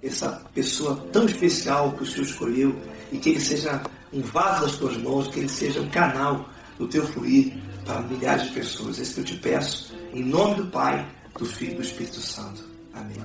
essa pessoa tão especial que o Senhor escolheu, e que ele seja um vaso das tuas mãos, que ele seja um canal do teu fluir para milhares de pessoas. É isso que eu te peço, em nome do Pai, do Filho e do Espírito Santo. Amém.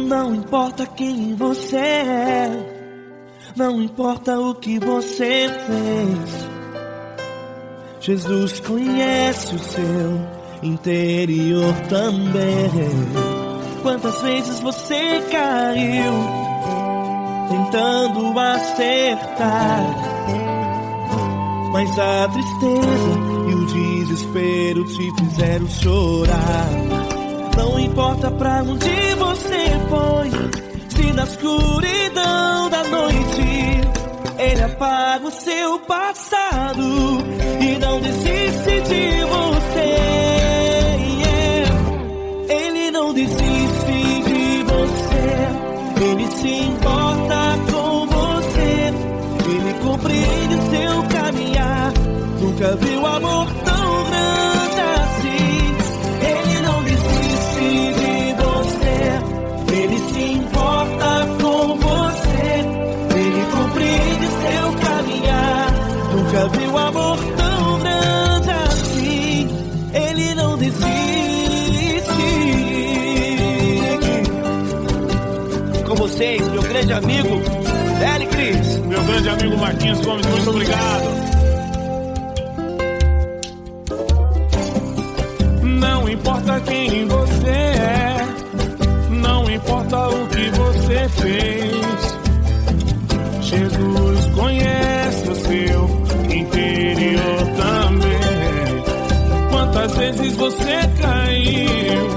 Não importa quem você é, não importa o que você fez, Jesus conhece o seu interior também. Quantas vezes você caiu tentando acertar, mas a tristeza e o desespero te fizeram chorar. Não importa pra onde você foi, se na escuridão da noite Ele apaga o seu passado e não desiste de você. Ele não desiste de você, Ele se importa com você, Ele compreende o seu caminhar. Nunca viu amor tão grande assim. Ele não desiste de você, Ele se importa com você, Ele compreende seu caminhar. Nunca viu amor tão grande assim. Ele não desiste. Com vocês, meu grande amigo Eli Cris. Meu grande amigo Marquinhos Gomes, muito obrigado. Não importa quem você é, não importa o que você fez, Jesus conhece o seu interior também. Quantas vezes você caiu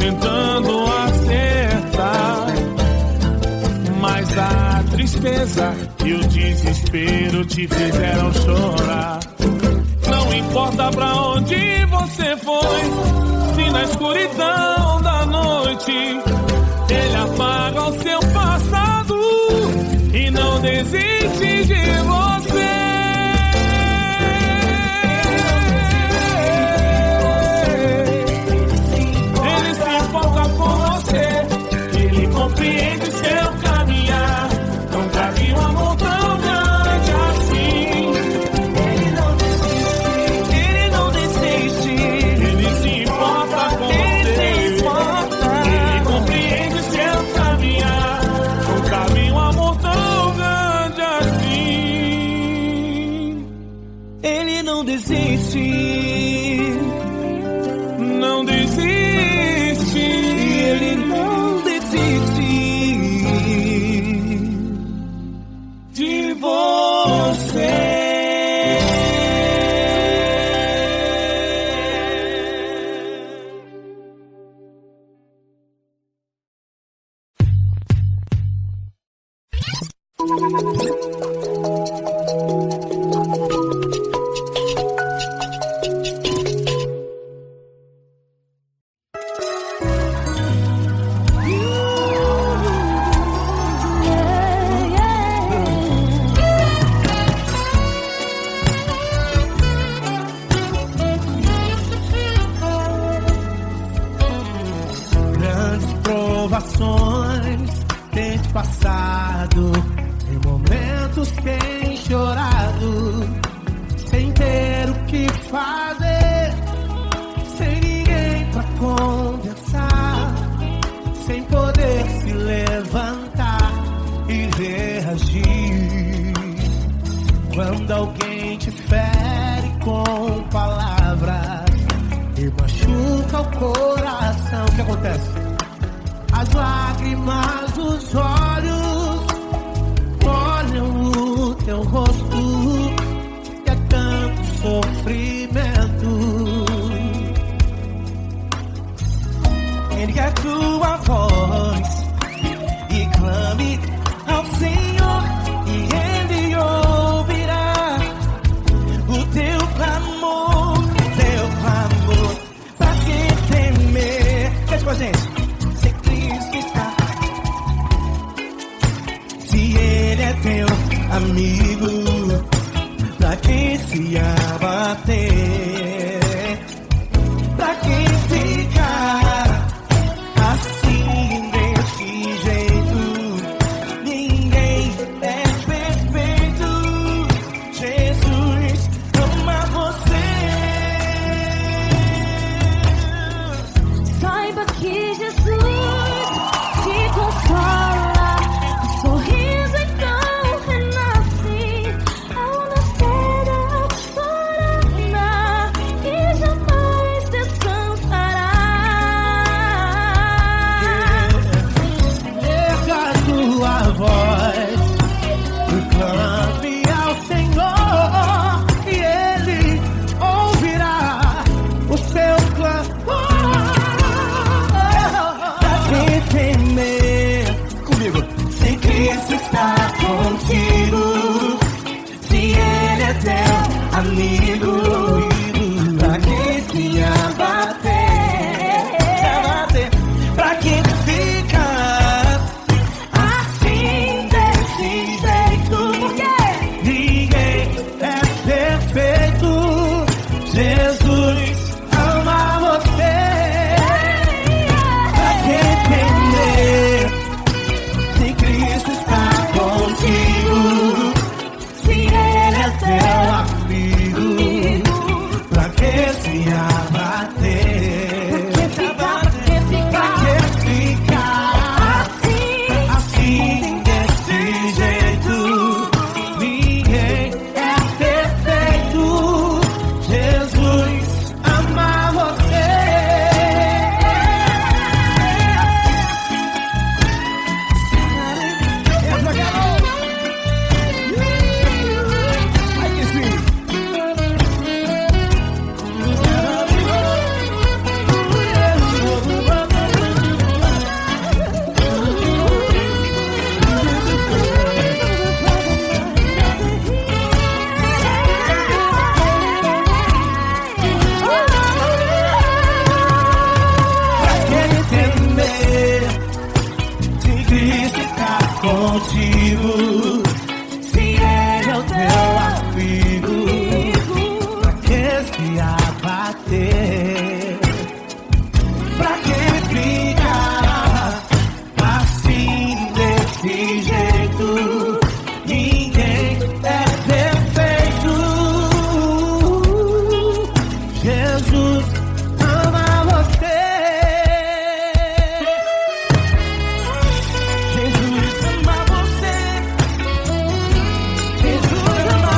tentando acertar, mas a tristeza e o desespero te fizeram chorar. Não importa pra onde você foi, se na escuridão da noite Ele apaga o seu passado e não desiste de você. Ele se importa com você, Ele compreende seu caminhar. Nunca vi um amor tão grande assim. Não desiste, não desiste, Ele não desiste de você. Provações tens passado, em momentos tens chorado, sem ter o que fazer, sem ninguém pra conversar, sem poder se levantar e reagir. Quando alguém te fere com palavras e machuca o coração, o que acontece? As lágrimas dos olhos molham o teu rosto, e é tanto sofrimento. Ele é tua voz amigo pra quem se abater, pra quem ficar assim desse jeito. Ninguém é perfeito. Jesus ama você. Saiba que Jesus te consola, o sorriso então renasce ao nascer da aurora e jamais descansará. Erga a tua voz, clame ao Senhor e Ele ouvirá o seu clamor. Pra que temer? Comigo. Se Cristo está contigo, se Ele é teu amigo, pra que se abater? Pra que ficar assim desse jeito? Ninguém é perfeito. Jesus ama você. Pra que temer? Se Cristo está contigo, se Ele é teu amigo, pra que se abater? Pra que ficar assim desse jeito? Ninguém é perfeito. Jesus ama você. Essa garota. Ai que sim. Pra que temer? Se Cristo está contigo, se Ele é o teu amigo, pra que se abater? Pra que ficar assim desse jeito? Ninguém é perfeito. Jesus ama você. Jesus ama você. Jesus ama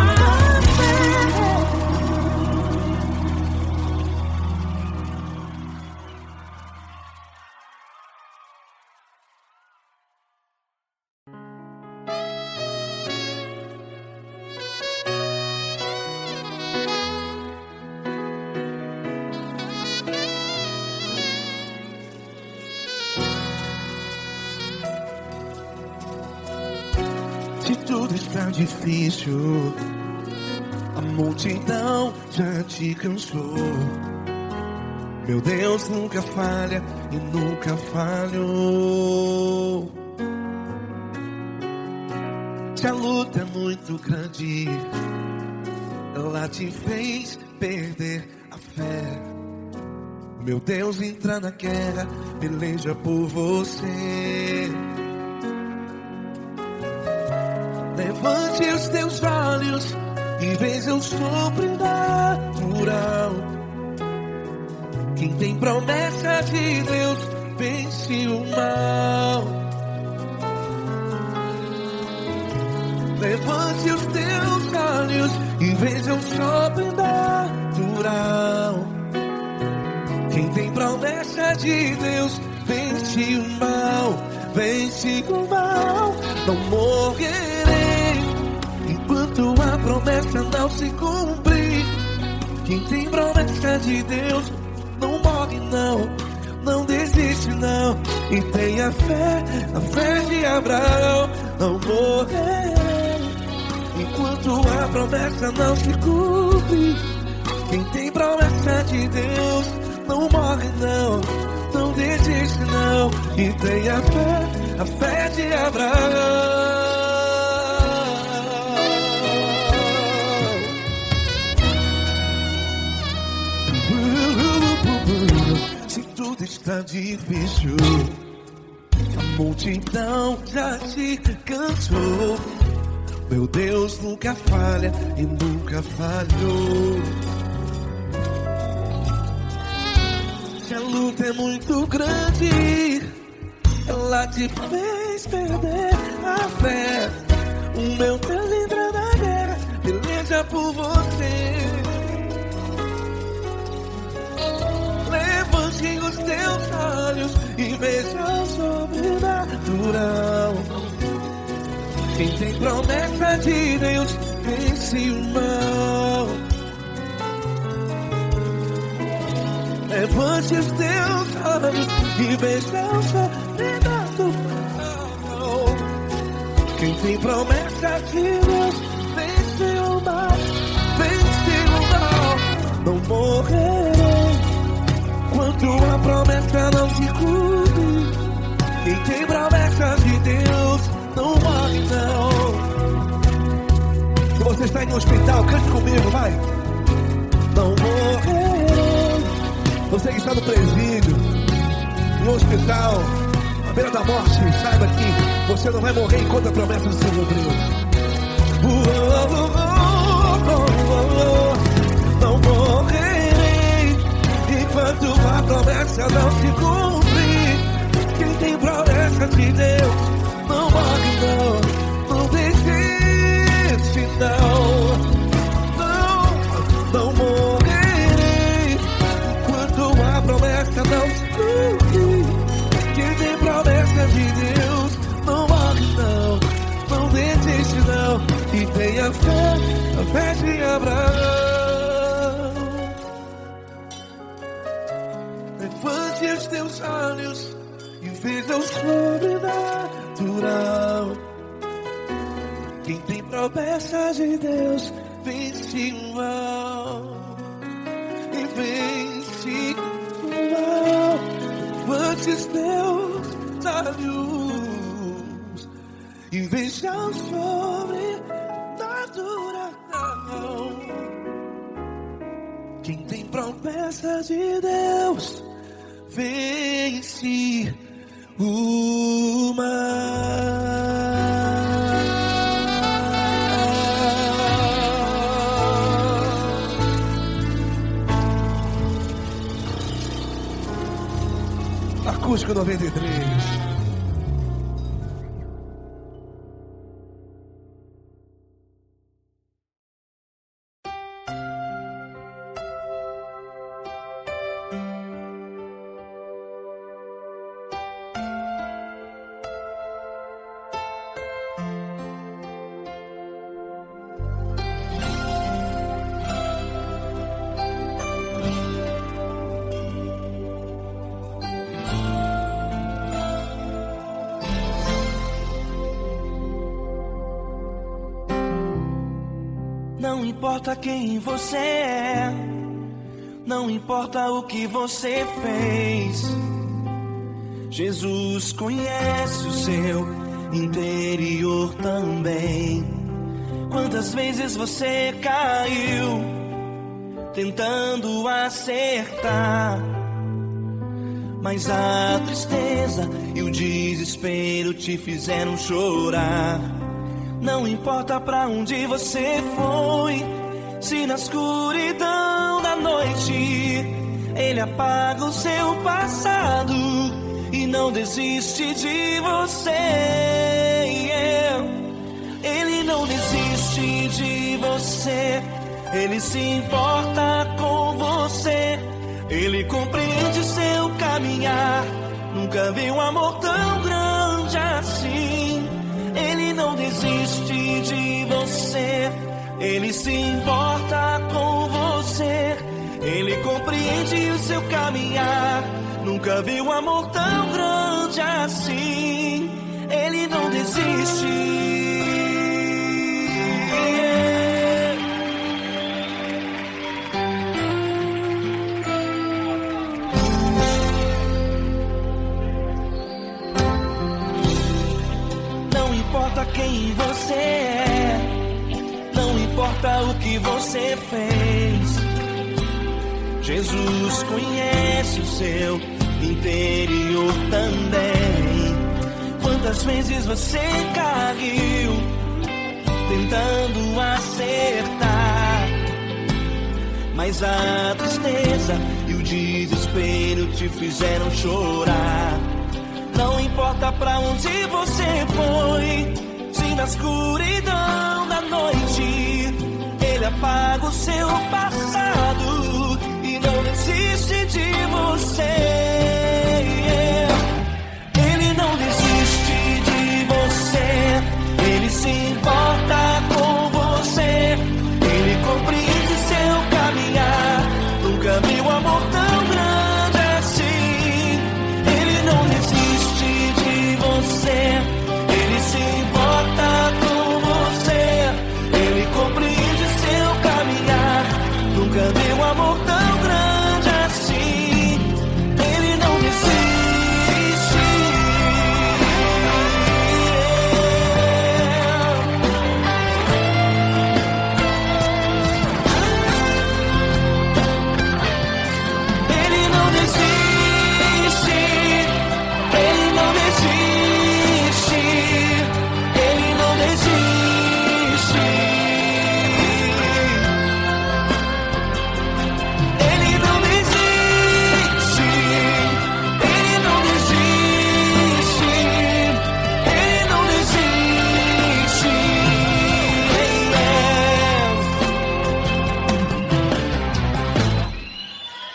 você. Se tudo está difícil, a multidão já te cansou. Meu Deus nunca falha e nunca falhou. Se a luta é muito grande, ela te fez perder a fé. Meu Deus entra na guerra, peleja por você. Levante os teus olhos e veja o sobrenatural. Quem tem promessa de Deus vence o mal. Levante os teus olhos e veja o sobrenatural. Quem tem promessa de Deus vence o mal. Vence o mal. Não morrerei enquanto a promessa não se cumprir. Quem tem promessa de Deus não morre não, não desiste não. E tenha fé, a fé de Abraão. Não morrerei enquanto a promessa não se cumpre. Quem tem promessa de Deus não morre não, não desiste não. E tenha fé, a fé de Abraão. está difícil, a multidão já te cansou. Meu Deus nunca falha e nunca falhou. Se a luta é muito grande, ela te fez perder a fé. O meu Deus entra na guerra, peleja por você. Levante os teus olhos e veja o sobrenatural. Quem tem promessa de Deus vence o mal. Levante os teus olhos e veja o sobrenatural. Quem tem promessa de Deus vence o mal. Vence o mal. Não morrerei enquanto a promessa não se cumpre. Quem tem promessa de Deus não morre não. Se você está em um hospital, cante comigo, vai. Não morrerei. Você que está no presídio, no hospital, à beira da morte, saiba que você não vai morrer enquanto a promessa não se cumpriu. Não morrerei enquanto a promessa não se cumprir. Quem tem promessa de Deus não morre não. Não desiste não. Não morrerei enquanto a promessa não se cumprir. Quem tem promessa de Deus não morre não. Não desiste não. E tenha fé, a fé de Abraão. Levante os teus olhos e veja o sobrenatural. Quem tem promessa de Deus vence o mal. E vence o mal. Levante os teus olhos e veja o sobrenatural. Quem tem promessa de Deus vence o mal. Acústico 93. Não importa quem você é, não importa o que você fez, Jesus conhece o seu interior também. Quantas vezes você caiu tentando acertar, mas a tristeza e o desespero te fizeram chorar. Não importa pra onde você foi, se na escuridão da noite Ele apaga o seu passado e não desiste de você. Ele não desiste de você, Ele se importa com você, Ele compreende seu caminhar. Nunca vi um amor tão grande assim. Ele não desiste de você, Ele se importa com você, Ele compreende o seu caminhar. Nunca vi um amor tão grande assim. Ele não desiste. Não importa quem você é, não importa o que você fez, Jesus conhece o seu interior também. Quantas vezes você caiu tentando acertar, mas a tristeza e o desespero te fizeram chorar. Não importa pra onde você foi, se na escuridão da noite ele apaga o seu passado e não desiste de você. Ele não desiste de você, ele se importa com você, ele compreende seu caminhar. Nunca viu amor tão grande assim. Ele não desiste de você, ele se importa com você, ele compreende seu caminhar. Nunca viu amor tão grande assim. Ele não desiste. Ele não desiste. Ele não desiste. Ele não desiste. Ele não desiste. Ele não desiste. Ele não desiste.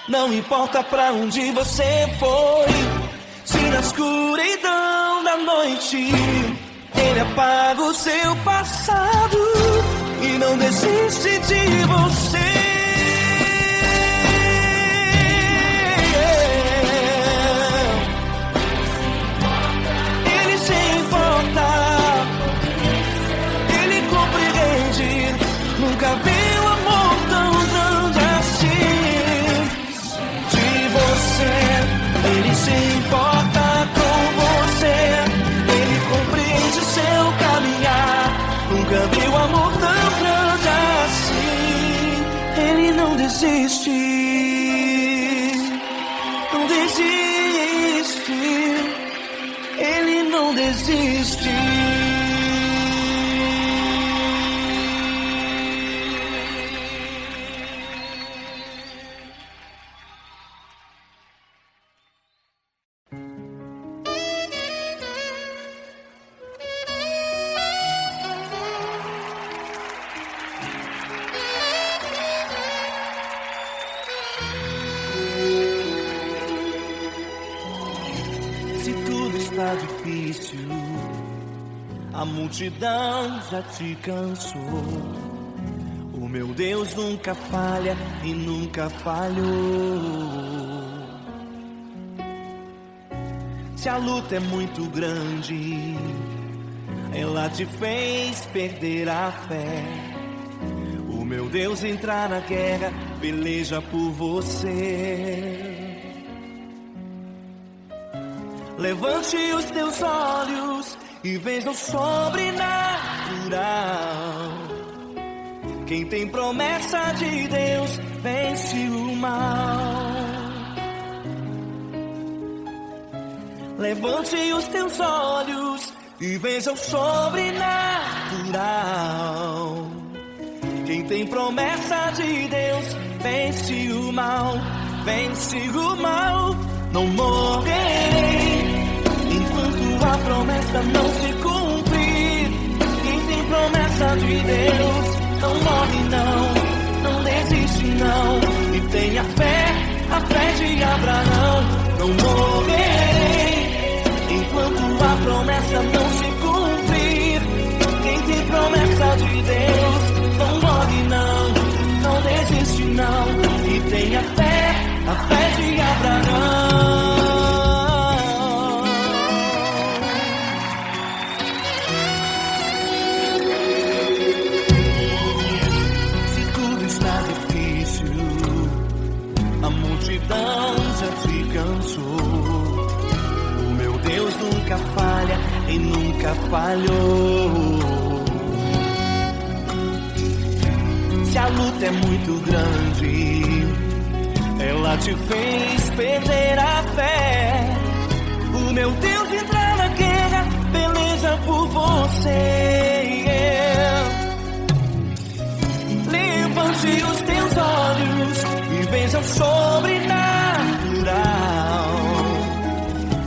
Não importa pra onde você foi, se na escuridão da noite ele apaga o seu passado e não desiste de você. Ele se importa, ele compreende. Nunca viu amor tão grande assim. De você, ele se importa com você, ele compreende seu caminhar. Nunca viu amor tão grande assim. Ele não desiste, não desiste, ele não desiste. Se tudo está difícil, a multidão já te cansou. O meu Deus nunca falha e nunca falhou. Se a luta é muito grande, ela te fez perder a fé. O meu Deus entra na guerra, peleja por você. Levante os teus olhos e veja o sobrenatural. Quem tem promessa de Deus vence o mal. Levante os teus olhos e veja o sobrenatural. Quem tem promessa de Deus vence o mal, vence o mal. Não morrerei enquanto a promessa não se cumprir. Quem tem promessa de Deus não morre não, não desiste não. E tenha fé, a fé de Abraão. Não morrerei enquanto a promessa não se cumprir. Quem tem promessa de Deus não morre não, não desiste não. E tenha fé, a fé de Abraão. Se tudo está difícil, a multidão já te cansou. O meu Deus nunca falha e nunca falhou. Se a luta é muito grande, ela nada te fez perder a fé. O meu Deus entra na guerra, peleja por você. Levante os teus olhos e veja o sobrenatural.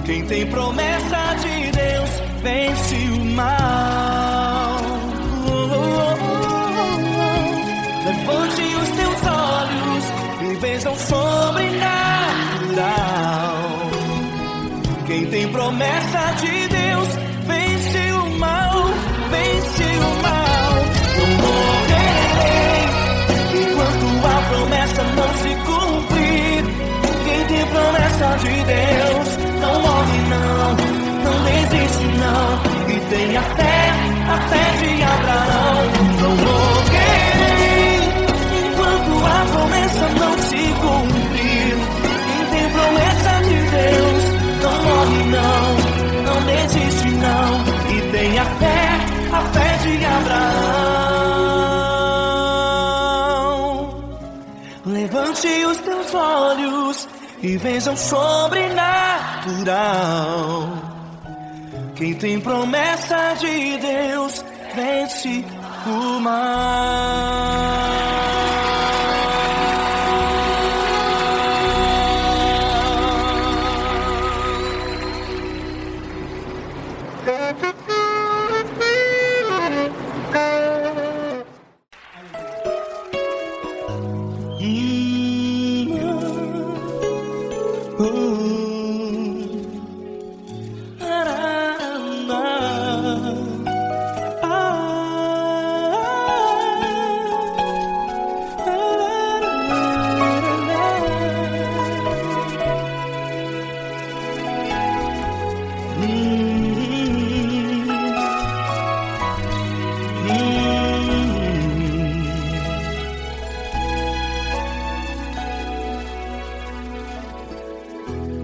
Quem tem promessa de Deus vence o mal. Levante os teus olhos e veja o sobrenatural. Quem tem promessa de Deus vence o mal, vence o mal. Não morrerei enquanto a promessa não se cumprir. Quem tem promessa de Deus não morre não, não desiste não. E tem a fé de Abraão. Não morrerei enquanto a promessa não se cumprir. Quem tem promessa de Deus não morre não, não desiste não. E tem a fé de Abraão. Levante os teus olhos e veja o sobrenatural. Quem tem promessa de Deus vence o mal.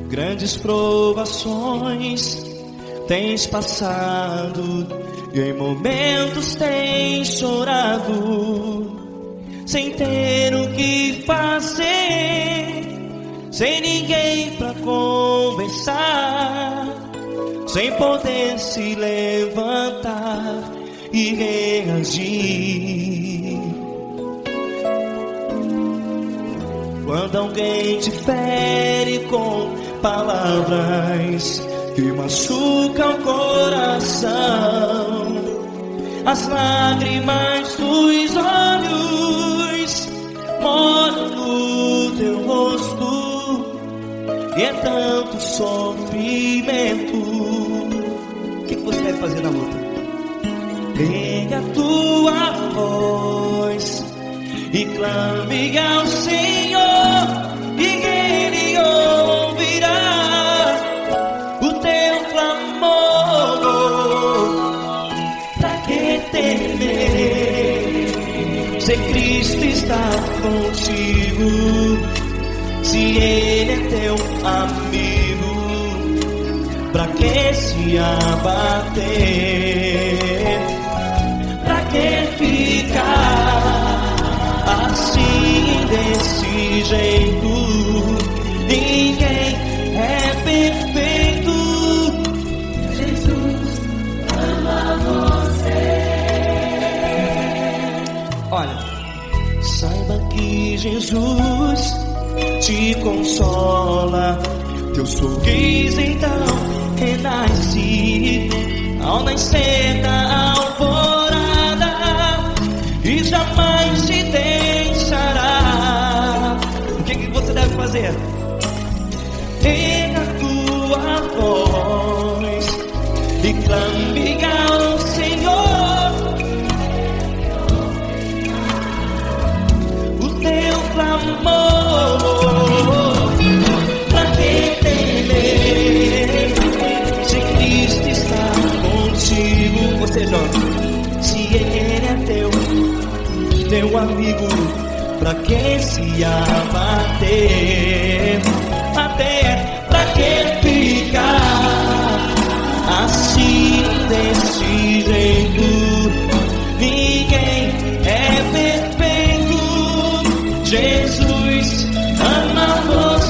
Grandes provações tens passado e em momentos tens chorado, sem ter o que fazer, sem ninguém pra conversar, sem poder se levantar e reagir. Quando alguém te fere com palavras que machucam o coração, as lágrimas dos olhos moram no teu rosto, e é tanto sofrimento. O que você deve fazer na luta? Erga a tua voz e clame ao Senhor, e Ele ouvirá o teu clamor. Pra que temer, se Cristo está contigo, se Ele é teu amigo? Pra que se abater, pra que ficar assim desse jeito? Ninguém é perfeito. Jesus ama você. Olha, saiba que Jesus te consola, teu sorriso então renasce ao nascer da alvorada, e jamais te deixará. O que você deve fazer? Erga a tua voz e clame ao Senhor, o teu clamor. Pra que temer, se Cristo está contigo? Você jovem, se Ele é teu amigo, pra que se abater? Até pra que ficar assim desse jeito? Ninguém é perfeito. Jesus ama você.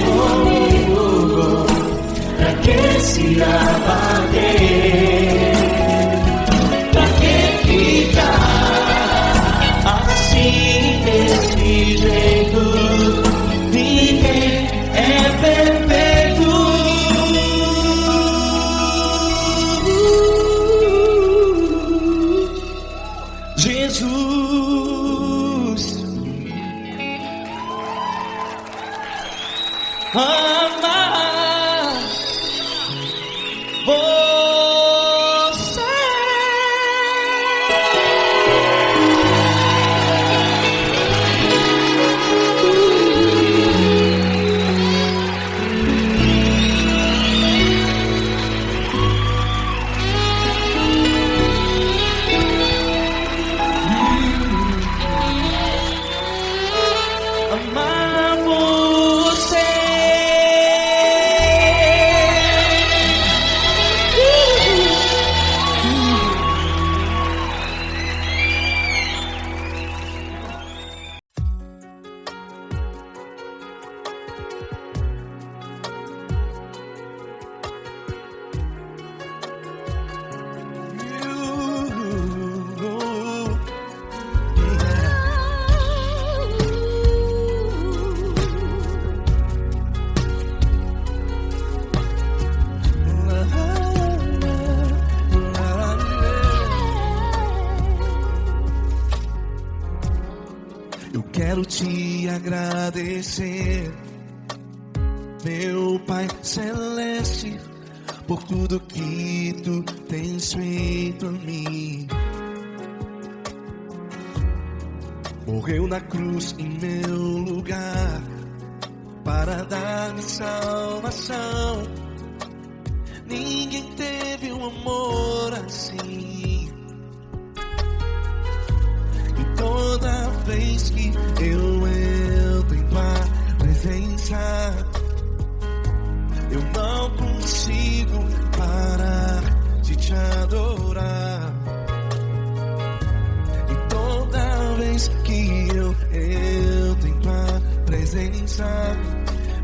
comigo, pra que se abater? Pra que ficar assim desse jeito? Ninguém é perfeito. Jesus ama você. Amar você. Eu quero te agradecer, meu Pai Celeste, por tudo que tu tens feito a mim. Morreu na cruz em meu lugar para dar-me salvação. Ninguém teve um amor assim. E toda vez que eu entro em tua presença, eu não consigo parar de te adorar. E toda vez que eu entro em tua presença,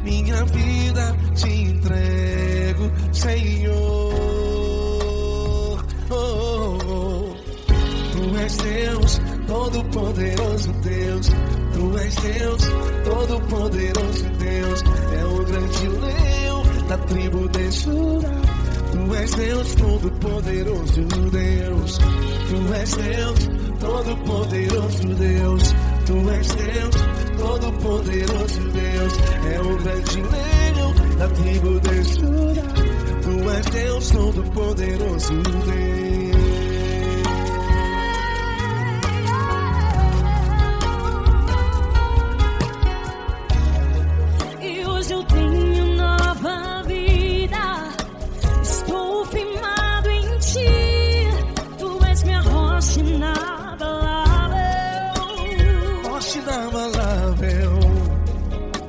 minha vida te entrego, Senhor. Tu és Deus, Todo-Poderoso Deus. Tu és Deus, Todo-Poderoso Deus. É o grande leão da tribo de Judá. Tu és Deus, Todo-Poderoso Deus. Tu és Deus, Todo-Poderoso Deus. Tu és Deus, Todo-Poderoso Deus. É o grande leão da tribo de Judá. Tu és Deus, Todo-Poderoso Deus.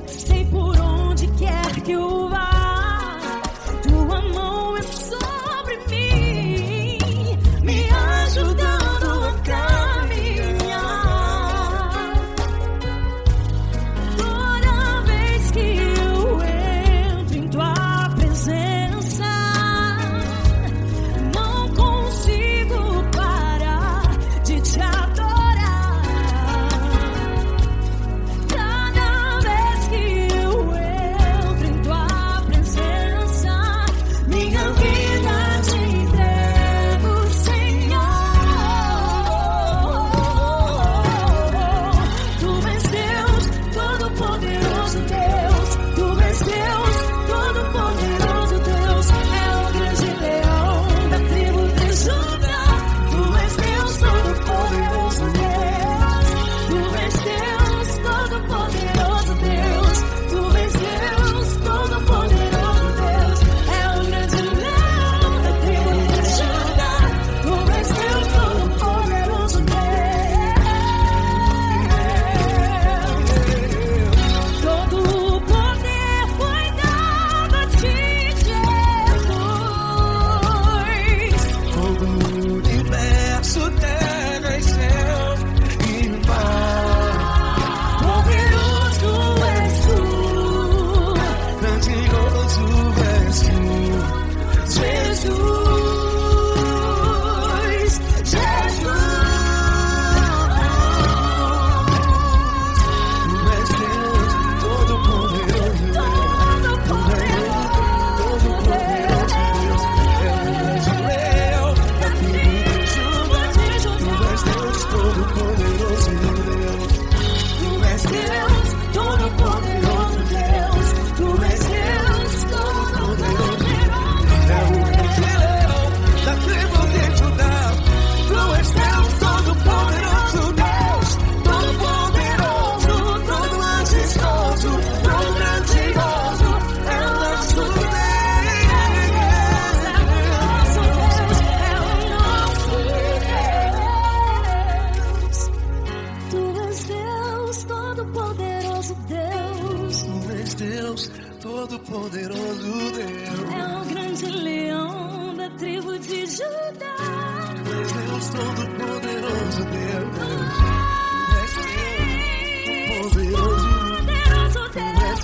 Sei por onde quer que eu vá, tua mão é sobre mim, me ajudando a caminhar. Toda vez que eu entro em tua presença, não consigo parar de te adorar. Todo o poder foi dado a ti. Todo-Poderoso Deus. É o grande leão da tribo de Judá. És Deus Todo-Poderoso Deus.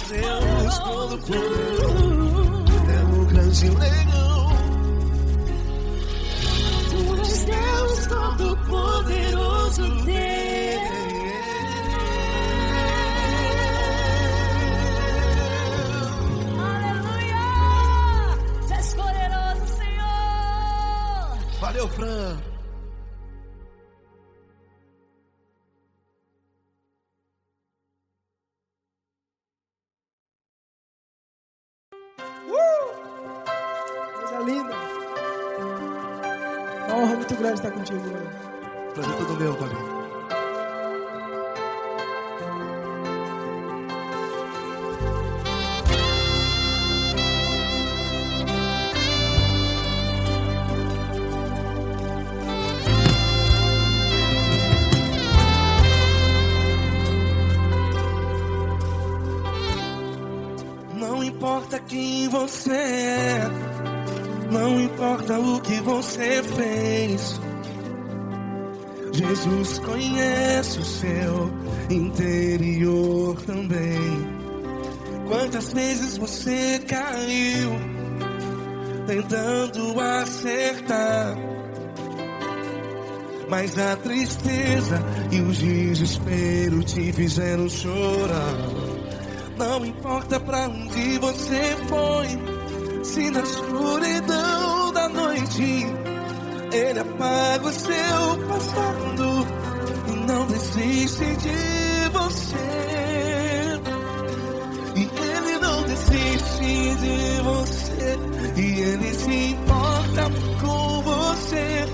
Deus Todo-Poderoso, é o grande leão. Tu és Deus Todo-Poderoso, Deus. Aleluia! Tu és poderoso, Senhor. Valeu, Fran. Coisa linda. Uma honra muito grande estar contigo, mano. Prazer todo meu, Paulinho. Não importa quem você é, não importa o que você fez, Jesus conhece o seu interior também. Quantas vezes você caiu tentando acertar, mas a tristeza e o desespero te fizeram chorar. Não importa pra onde você foi, se na escuridão da noite Ele apaga o seu passado e não desiste de você. E Ele não desiste de você, e Ele se importa com você,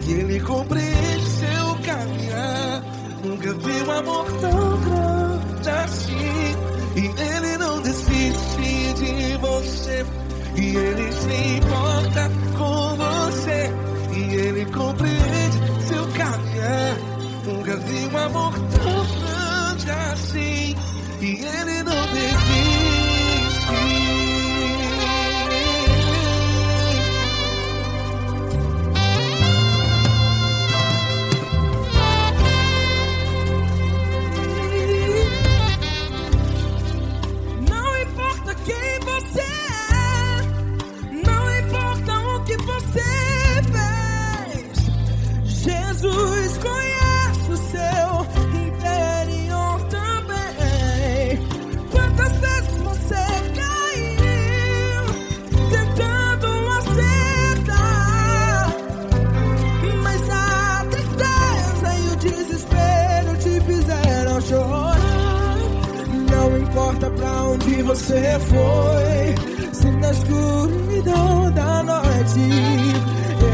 e Ele compreende seu caminhar. Nunca vi um amor tão grande assim. E Ele não desiste de você, e Ele se importa com você, e Ele compreende seu caminhar. Nunca vi um amor tão grande assim. E Ele não desiste. Jesus conhece o seu interior também. Quantas vezes você caiu tentando acertar, mas a tristeza e o desespero te fizeram chorar. Não importa pra onde você foi, se na escuridão da noite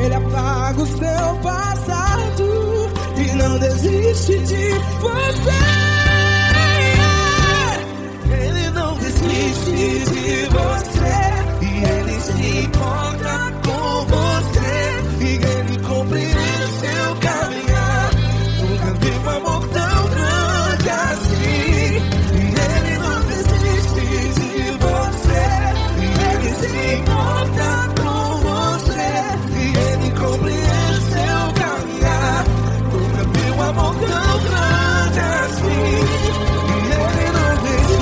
Ele apaga o seu passado e não desiste de você. Ele não desiste de você, e Ele se importa com você, e Ele compreende seu caminhar. Nunca vi um amor tão grande assim. E Ele não desiste de você, e Ele se importa com você, e Ele compreende seu caminhar. Nunca vi um amor tão grande assim. E Ele não desiste.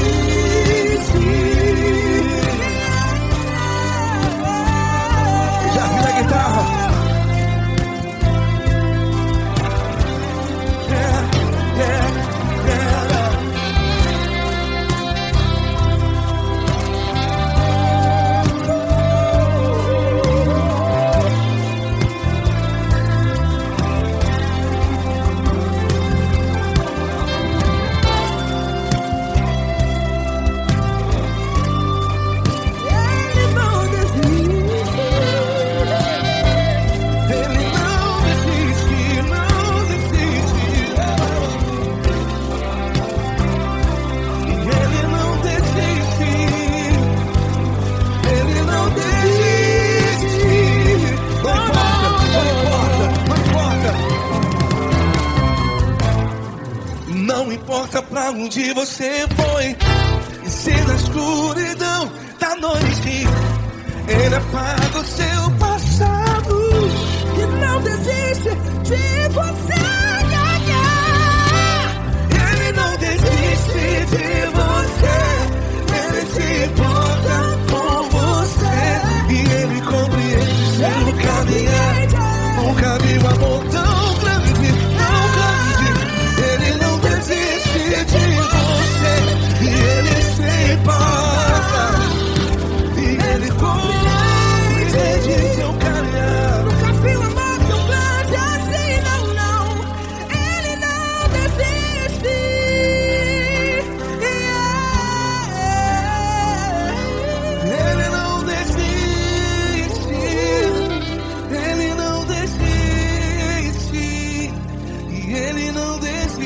Já vi a guitarra. Não importa pra onde você foi, e se na escuridão Ele apaga o seu passado E não desiste de você. Ele não desiste de você. Ele se importa com você. E ele compreende seu caminhar. Nunca vi um amor tão grande, tão grande. Ele não desiste de você. E ele se importa. E ele compreende seu caminhar. Nunca vi um amor tão grande assim, não, não. Ele não desiste. Ele não desiste. Ele não desiste. E ele não desiste.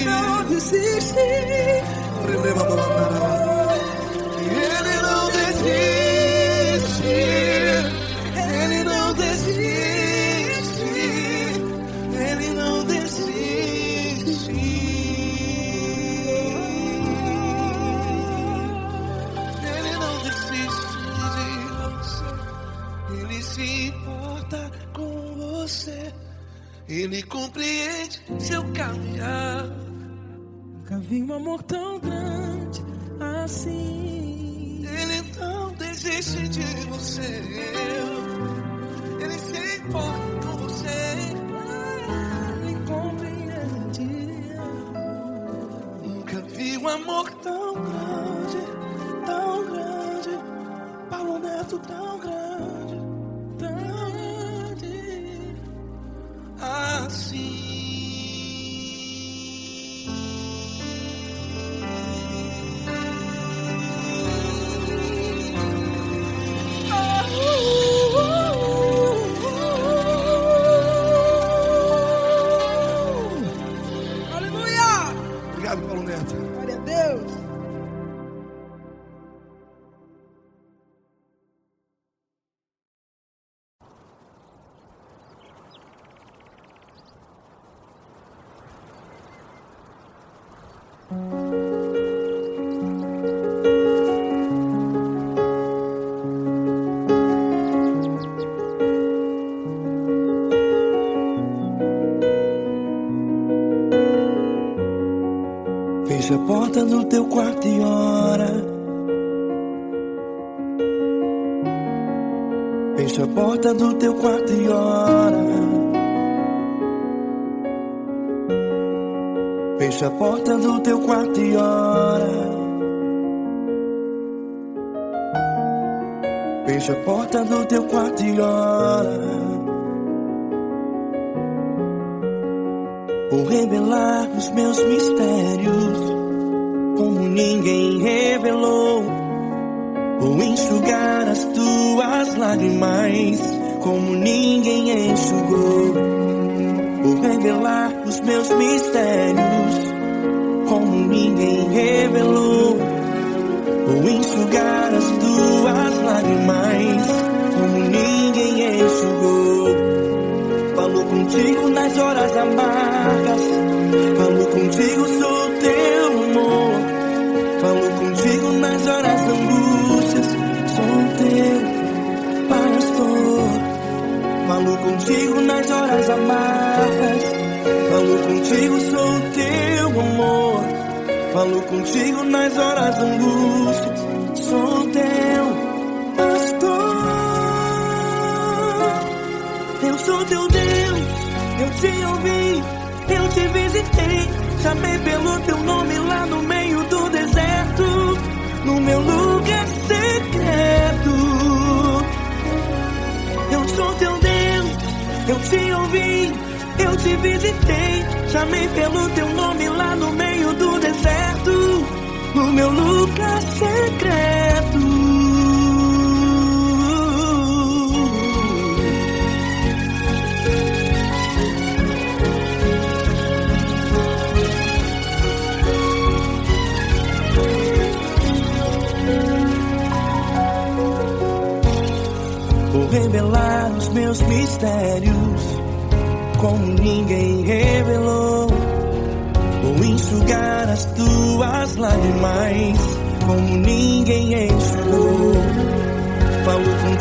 Não desiste. Ele não desiste. Ele não desiste. Ele não desiste. Ele não desiste de você. Ele se importa com você. Ele compreende seu caminhar. Nunca vi um amor tão grande assim. Ele não desiste de você. Ele se importa com você. Ele compreende. Nunca vi um amor tão grande, tão grande. Paulo Neto tão grande, tão grande assim. Aleluia! Obrigado, Paulo Neto. Glória a Deus. Fecha a porta do teu quarto e ora. Fecha a porta do teu quarto e ora. Fecha a porta do teu quarto e ora. Fecha a porta do teu quarto e ora. Vou revelar os meus mistérios como ninguém revelou. Vou enxugar as tuas lágrimas como ninguém enxugou. Vou revelar os meus mistérios como ninguém revelou. Vou enxugar as tuas lágrimas como ninguém enxugou. Falo contigo nas horas amargas. Falo contigo, sou teu amor. Falo contigo nas horas angústias. Sou teu pastor. Falo contigo nas horas amargas. Falo contigo, sou teu amor. Falo contigo nas horas angústias. Sou teu pastor. Eu sou teu Deus, eu te ouvi, eu te visitei. Chamei pelo teu nome lá no meio do deserto, no meu lugar secreto. Eu sou teu Deus, eu te ouvi, eu te visitei. Chamei pelo teu nome lá no meio do deserto, no meu lugar secreto. Vou revelar os meus mistérios como ninguém revelou. Vou enxugar as tuas lágrimas como ninguém enxugou.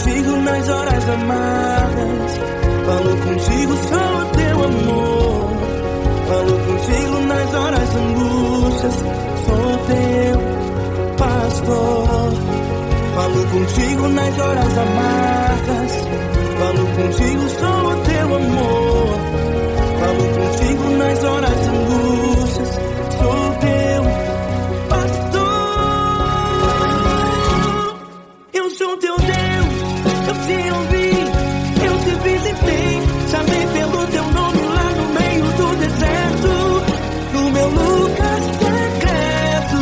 contigo nas horas amargas. Falo contigo só o teu amor. Falo contigo nas horas angústias. Sou teu pastor. Falo contigo nas horas amargas. Falo contigo só o teu amor. Falo contigo nas horas angústias. Sou teu pastor. Eu sou teu Deus. Eu te ouvi, eu te visitei. Chamei pelo teu nome lá no meio do deserto, no meu lugar secreto.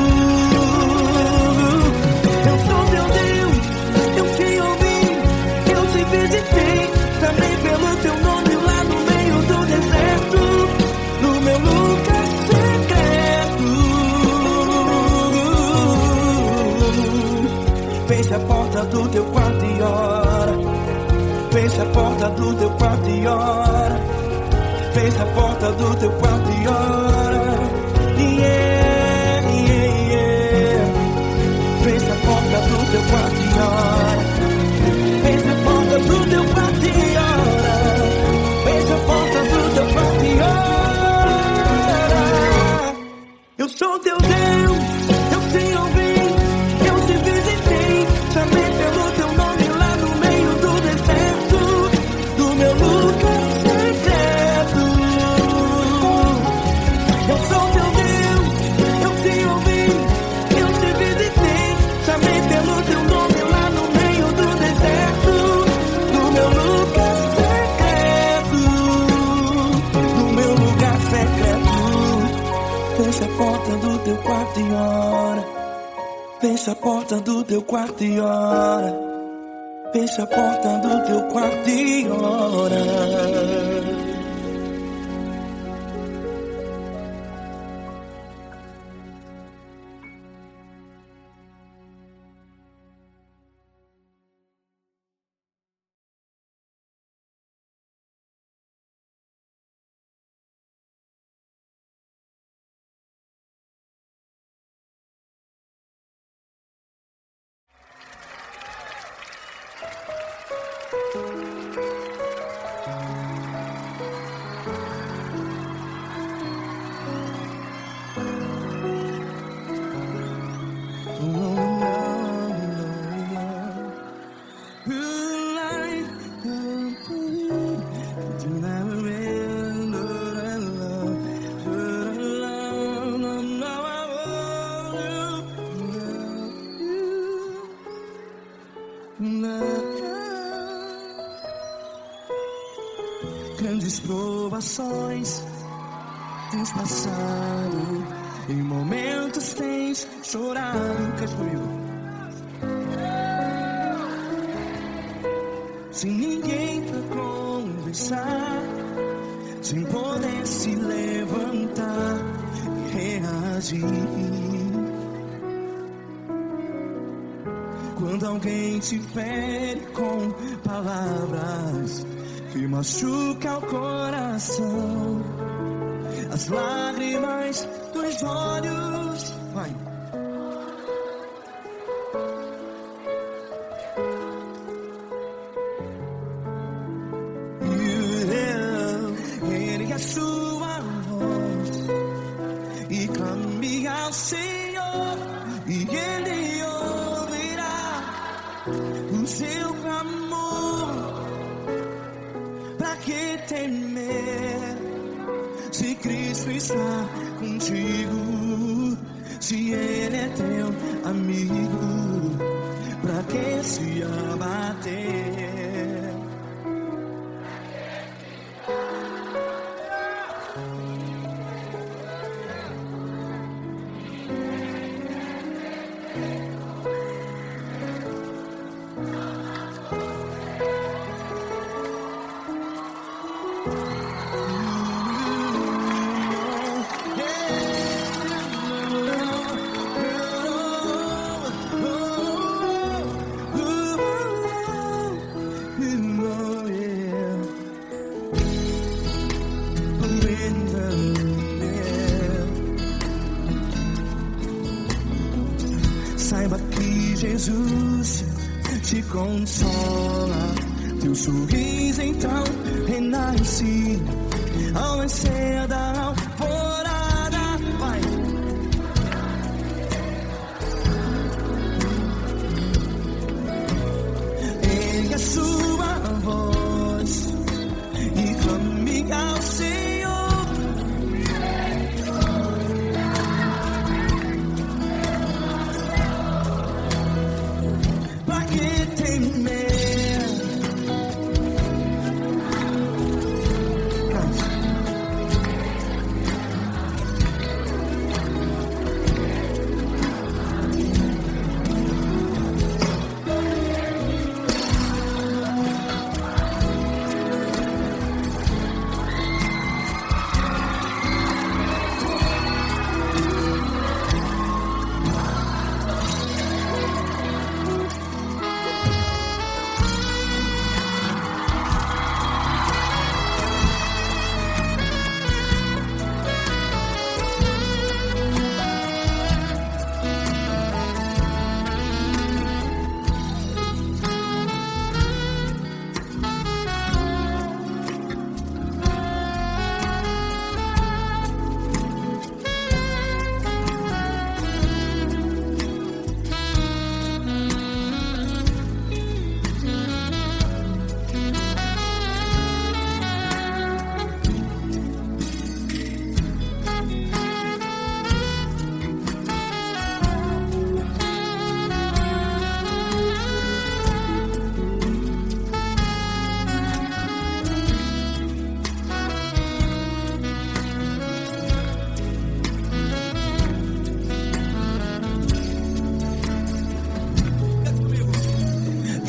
Eu sou teu Deus, eu te ouvi, eu te visitei. Chamei pelo teu nome lá no meio do deserto, no meu lugar secreto. Feche a porta do teu quarto e ora. Feche a porta do teu quarto e ora. Feche a porta do teu quarto e ora. Yeah, yeah, yeah. Feche a porta do teu quarto e ora. Feche a porta do teu quarto e ora. Feche a porta do teu quarto e ora. Eu sou teu Deus, eu te ouvi, eu te visitei. Chamei pelo teu nome lá no meio do deserto, no meu lugar secreto. Eu sou teu Deus, eu te ouvi, eu te visitei. Chamei pelo teu nome lá no meio do deserto, no meu lugar secreto, no meu lugar secreto. Fecha a porta do teu quarto e ora. Fecha a porta do teu quarto e ora. Fecha a porta do teu quarto e ora. Grandes provações tens passado, em momentos tens chorado. Cante comigo. Sem ninguém pra conversar, sem poder se levantar e reagir. Quando alguém te fere com palavras que machuca o coração, as lágrimas dos olhos, vai. Ergue a sua voz e clame ao Senhor, e Ele ouvirá o seu clamor. Pra que temer, se Cristo está contigo? Se Ele é teu amigo, pra que se abater? Saiba que Jesus te consola. Teu sorriso então renasce ao nascer da alvorada. Vai. Ergue a sua voz e clame ao Senhor. Pra que temer?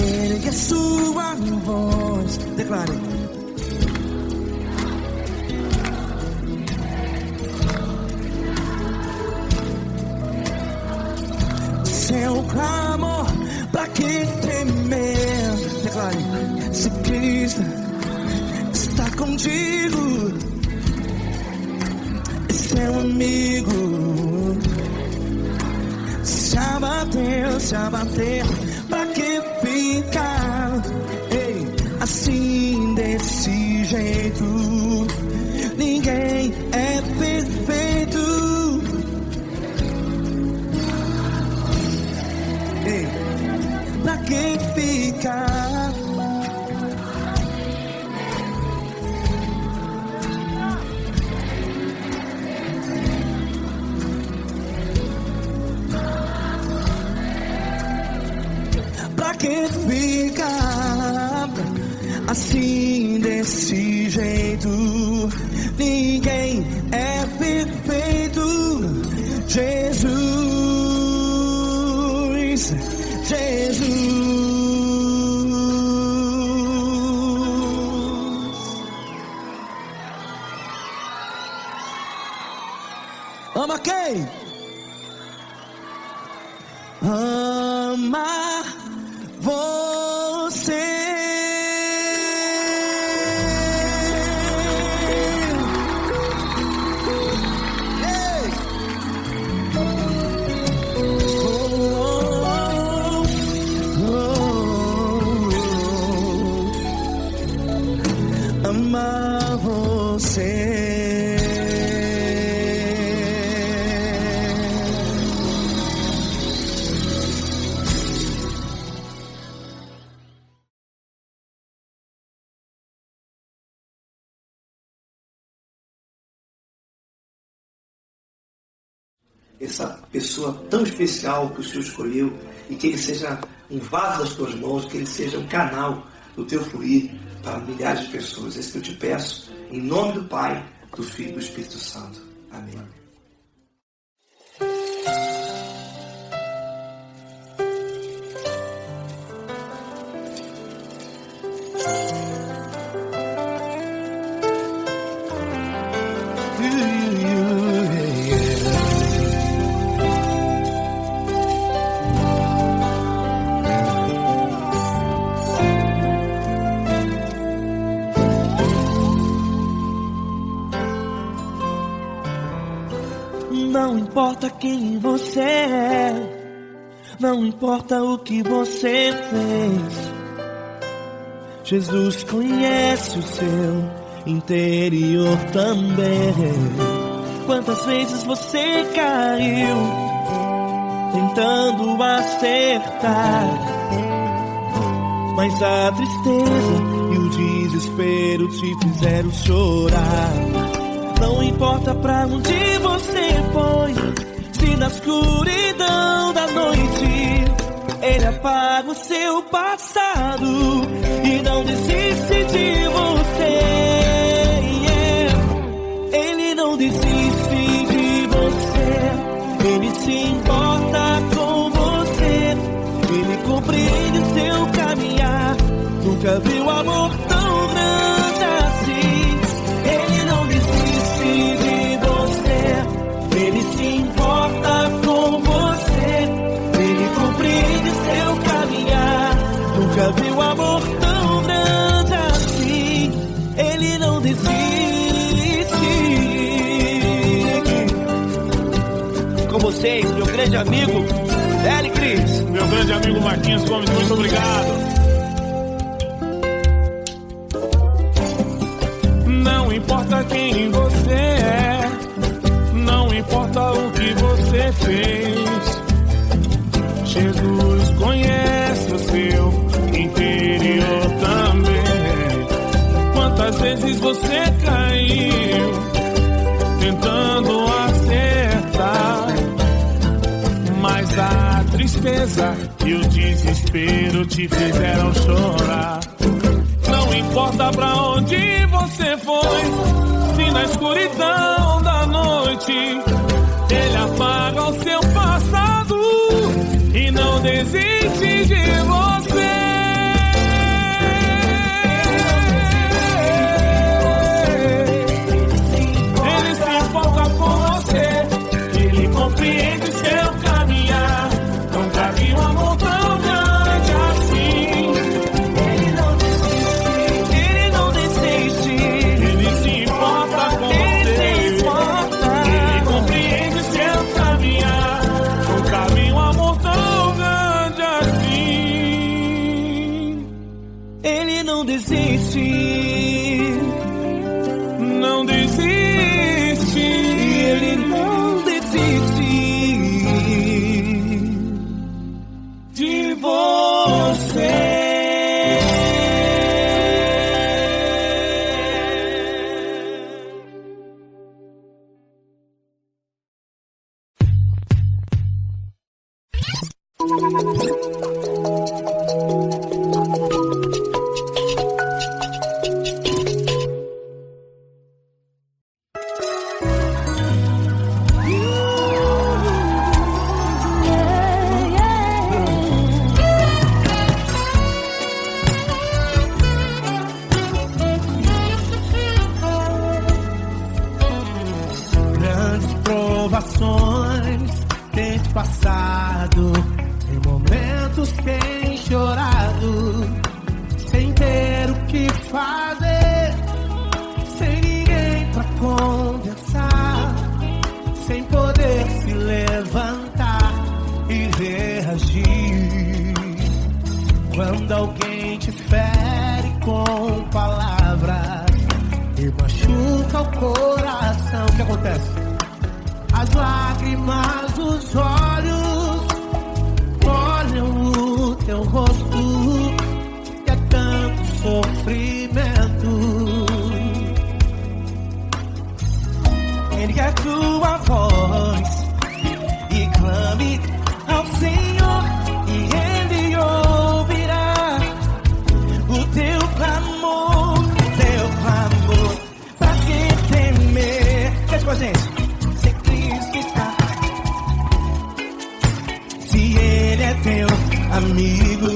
Ergue a sua voz, declare. Seu clamor, pra que temer? Declare. Se Cristo está contigo, é seu amigo. Se abater, pra que ficar? Ei, assim desse jeito, ninguém é perfeito. Ei, pra que ficar? Pra que ficar assim desse jeito? Ninguém é perfeito. Jesus, Jesus. Ama quem? Ama você. Ei. Ama você. Essa pessoa tão especial que o Senhor escolheu, e que ele seja um vaso das tuas mãos, que ele seja um canal do teu fluir para milhares de pessoas. É isso que eu te peço, em nome do Pai, do Filho e do Espírito Santo. Amém. Não importa quem você é, Não importa o que você fez, Jesus conhece o seu interior também. Quantas vezes você caiu tentando acertar, mas a tristeza e o desespero te fizeram chorar. Não importa pra onde você foi, se na escuridão da noite Ele apaga o seu passado e não desiste de você. Ele não desiste de você, Ele se importa com você, Ele compreende o seu caminhar. Nunca viu amor tão grande assim. Ele não desiste de você, Ele se importa com você, Ele compreende seu caminhar. Nunca viu amor tão grande assim. Ele não desiste. Com vocês, meu grande amigo L. Cris. Meu grande amigo Marquinhos Gomes, muito obrigado. Não importa quem você é, não importa o que você fez, Jesus conhece o seu interior também. Quantas vezes você caiu tentando acertar, mas a tristeza e o desespero te fizeram chorar. Não importa pra onde você foi, se na escuridão da noite Ele apaga o seu passado e não desiste de você. Ele se importa com você, Ele compreende seu caminhar. Nunca vi um amor tão grande assim. Ele não desiste, Ele se importa com você, Ele compreende seu caminhar. Nunca vi um amor tão grande assim. Ele não desiste, não desiste, Ele não desiste de você. Grandes provações tens passado, em momentos tens chorado, sem ter o que fazer, sem ninguém pra conversar, sem poder se levantar e reagir. Quando alguém te fere com palavras e machuca o coração, o que acontece? As lágrimas dos olhos molham o teu rosto e é tanto sofrimento. Ergue a tua voz e clame ao Senhor e Ele ouvirá o teu clamor, pra que temer? Cante com a gente. Se Cristo está, se Ele é teu amigo,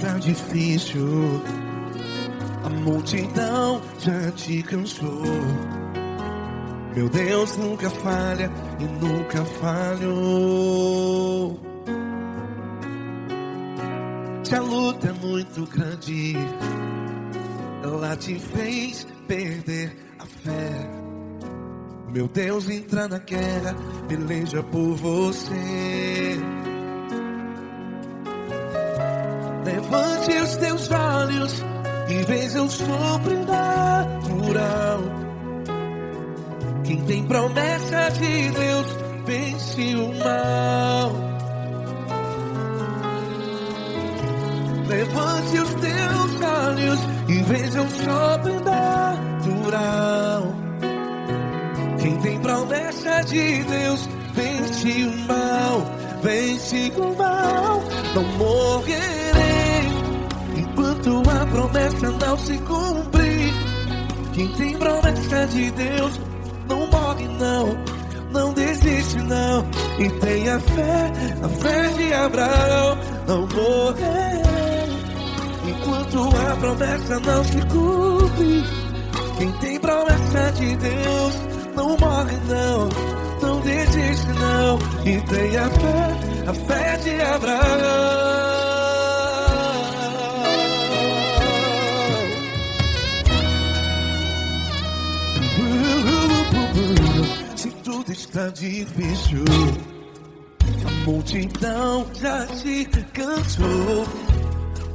está difícil, a multidão já te cansou. Meu Deus nunca falha e nunca falhou. Se a luta é muito grande, ela te fez perder a fé. Meu Deus entra na guerra, peleja por você. Levante os teus olhos e veja o sobrenatural. Quem tem promessa de Deus vence o mal. Levante os teus olhos e veja o sobrenatural. Quem tem promessa de Deus vence o mal, vence o mal. Não morrerei enquanto a promessa não se cumprir. Quem tem promessa de Deus não morre não, não desiste não. E tenha a fé de Abraão. Não morrerei enquanto a promessa não se cumpre. Quem tem promessa de Deus não morre não, não desiste não. E tenha a fé de Abraão. Se tudo está difícil, a multidão já te cansou.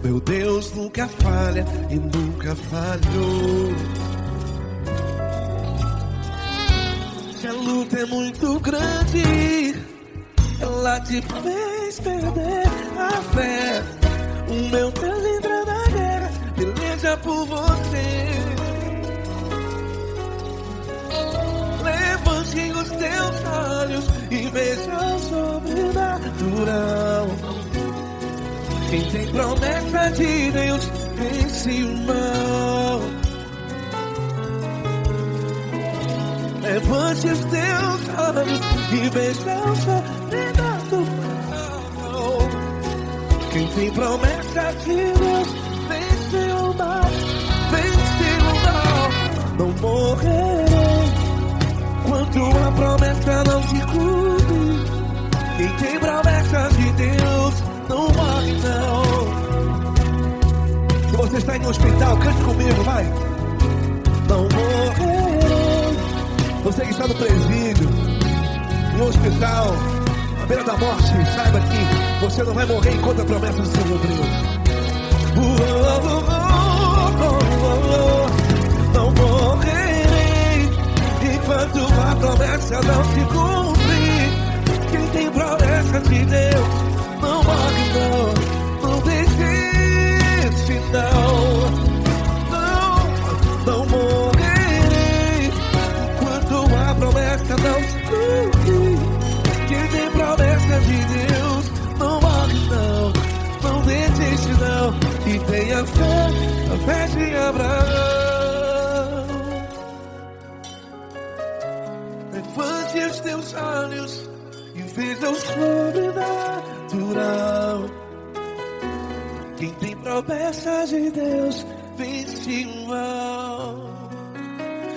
Meu Deus nunca falha e nunca falhou. Se a luta é muito grande, ela te fez perder a fé. O meu Deus entra na guerra, peleja por você. Levante os teus olhos e veja o sobrenatural. Quem tem promessa de Deus vence o mal. Levante os teus olhos e veja o sobrenatural. Quem tem promessa de Deus vence o mal, vence o mal. Não morrerei enquanto a promessa não se cumpre. Quem tem promessa de Deus não morre não. Se você está em um hospital, cante comigo, vai. Não morrerei. Você que está no presídio, em um hospital, à beira da morte, saiba que você não vai morrer enquanto a promessa não se cumpriu. Não morrerei enquanto a promessa não se cumprir. Quem tem promessa de Deus não morre não, não desiste não. Não morrerei enquanto a promessa não se cumprir. Quem tem promessa de Deus não morre não, não desiste não. E tenha a fé de Abraão. Levante os teus olhos e veja o sobrenatural. Quem tem promessa de Deus vence o mal,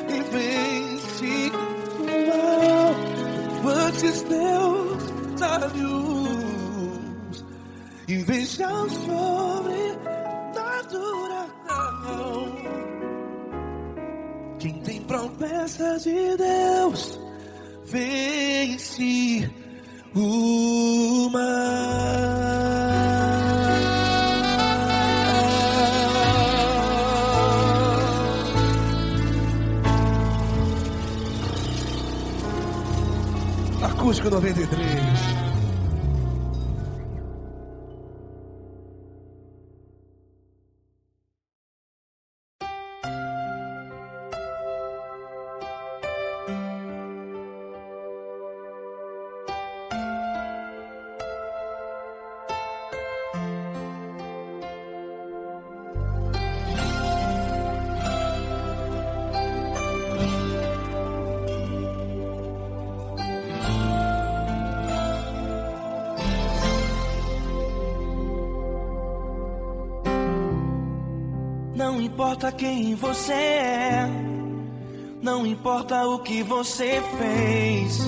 e vence o mal. Levante os teus olhos e veja o sobrenatural. Quem tem promessa de Deus vence o mal. Acústico 93. Não importa quem você é, não importa o que você fez,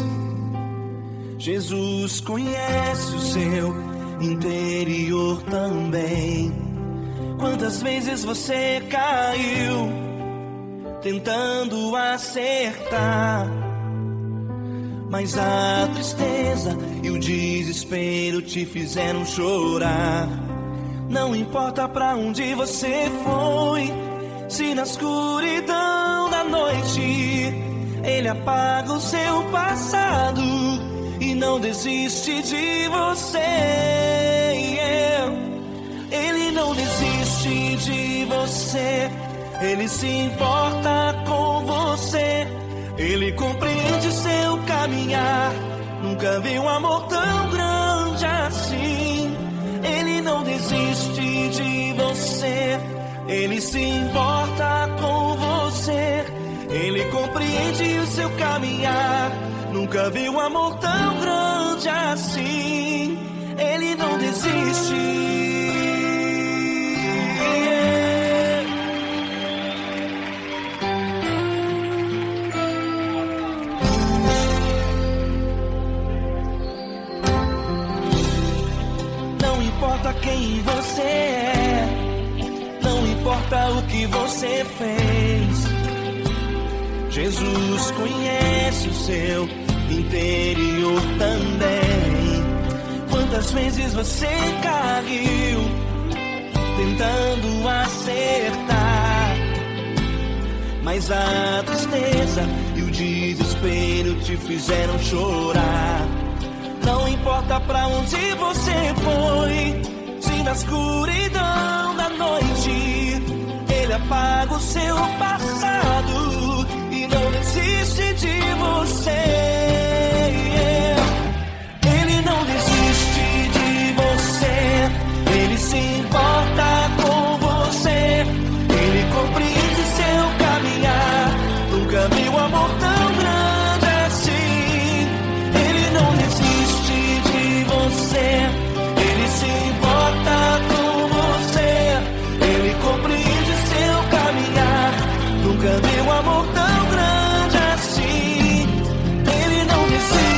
Jesus conhece o seu interior também. Quantas vezes você caiu tentando acertar, mas a tristeza e o desespero te fizeram chorar. Não importa pra onde você foi, se na escuridão da noite Ele apaga o seu passado e não desiste de você. Ele não desiste de você, Ele se importa com você, Ele compreende seu caminhar. Nunca vi um amor tão grande assim. Ele não desiste de você, Ele se importa com você, Ele compreende o seu caminhar. Nunca vi um amor tão grande assim. Ele não desiste. Não importa quem você é, não importa o que você fez, Jesus conhece o seu interior também. Quantas vezes você caiu tentando acertar, mas a tristeza e o desespero te fizeram chorar. Não importa pra onde você foi, se na escuridão da noite Ele apaga o seu passado e não desiste de você. Ele não desiste de você, Ele se importa com você, Ele compreende seu caminhar. Nunca vi um amor tão grande assim. Ele não desiste de você, Ele se importa com você, Ele compreende seu caminhar. Nunca vi um amor tão grande assim. Ele não desiste.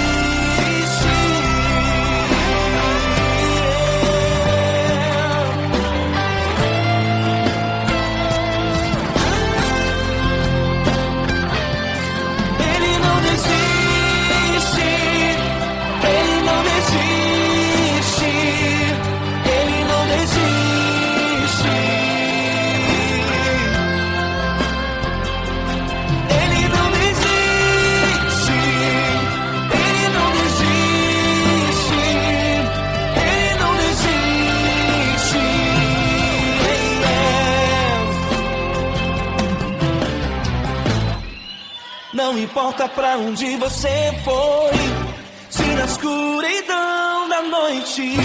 Ele não desiste. Ele não desiste. Ele não desiste. Ele não desiste. Ele não desiste. Ele não desiste. Não importa pra onde você foi, se na escuridão da noite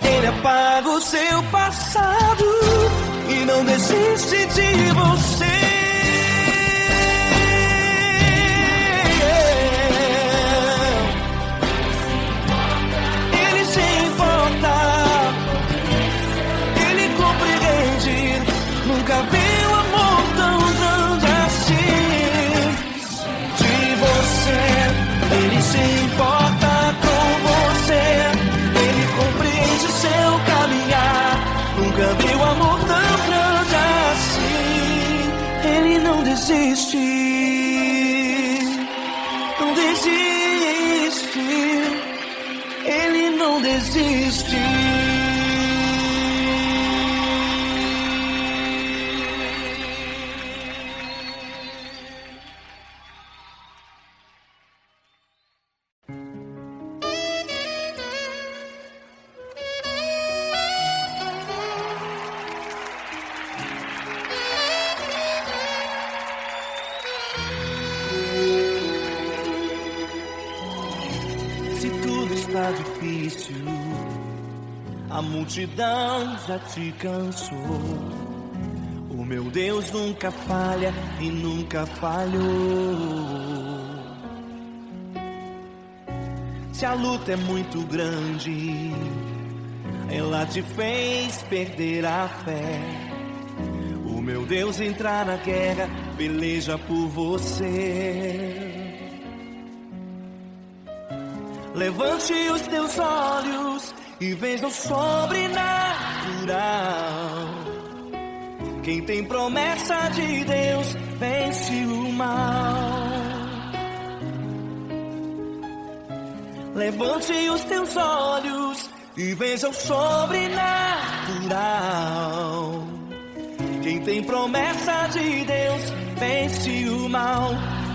Ele apaga o seu passado e não desiste de você. Ele se importa, Ele compreende. Nunca vi um amor tão grande assim. De você, Ele se importa com você, Ele compreende seu caminhar. Nunca vi um amor tão grande assim. Ele não desiste, não desiste. Ele não desiste. Se tudo está difícil, a multidão já te cansou. O meu Deus nunca falha e nunca falhou. Se a luta é muito grande, ela te fez perder a fé. O meu Deus entrar na guerra, peleja por você. Levante os teus olhos e veja o sobrenatural. Quem tem promessa de Deus vence o mal. Levante os teus olhos e veja o sobrenatural. Quem tem promessa de Deus vence o mal,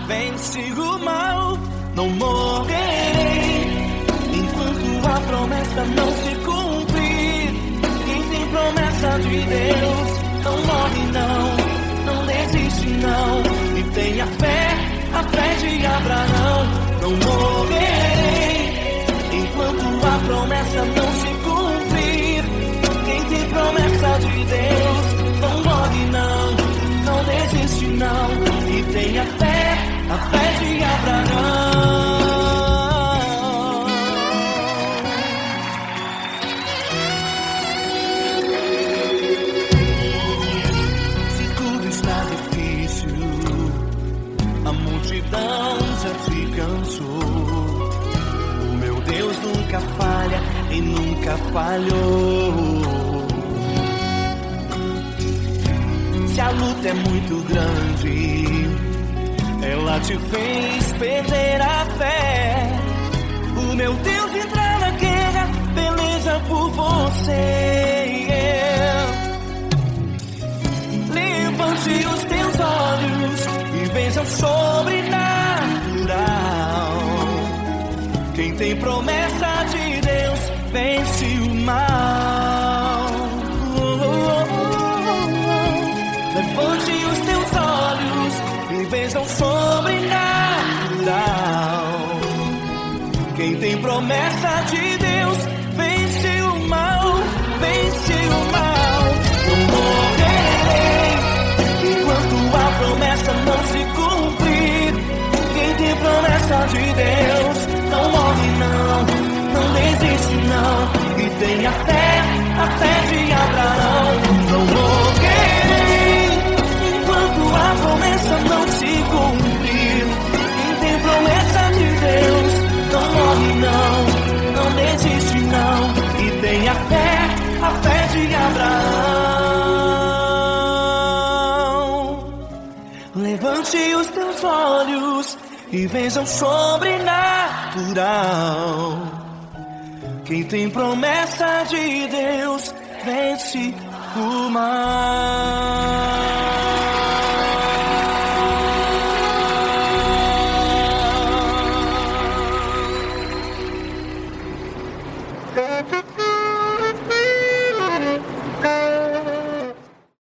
vence o mal. Não morrerei enquanto a promessa não se cumprir. Quem tem promessa de Deus não morre não desiste não. E tenha fé, a fé de Abraão. Não morrerei enquanto a promessa não se cumprir. Quem tem promessa de Deus não morre não desiste não. E tenha fé, a fé de Abraão. Se tudo está difícil, a multidão já te cansou. O meu Deus nunca falha e nunca falhou. Se a luta é muito grande, ela te fez perder a fé. O meu Deus entrar na guerra, peleja por você. Levante os teus olhos e veja o sobrenatural. Quem tem promessa de Deus vence o mal. Levante os teus olhos e veja o sobrenatural. Quem tem promessa de Deus vence o mal, vence o mal. Não morrerei enquanto a promessa não se cumprir. Quem tem promessa de Deus não morre não desiste não. E tenha fé, a fé de Abraão. Não morrerei enquanto a promessa não se cumprir. Quem tem promessa de Deus não morre não desiste não. E tenha fé, a fé de Abraão. Levante os teus olhos e veja o sobrenatural. Quem tem promessa de Deus vence o mal.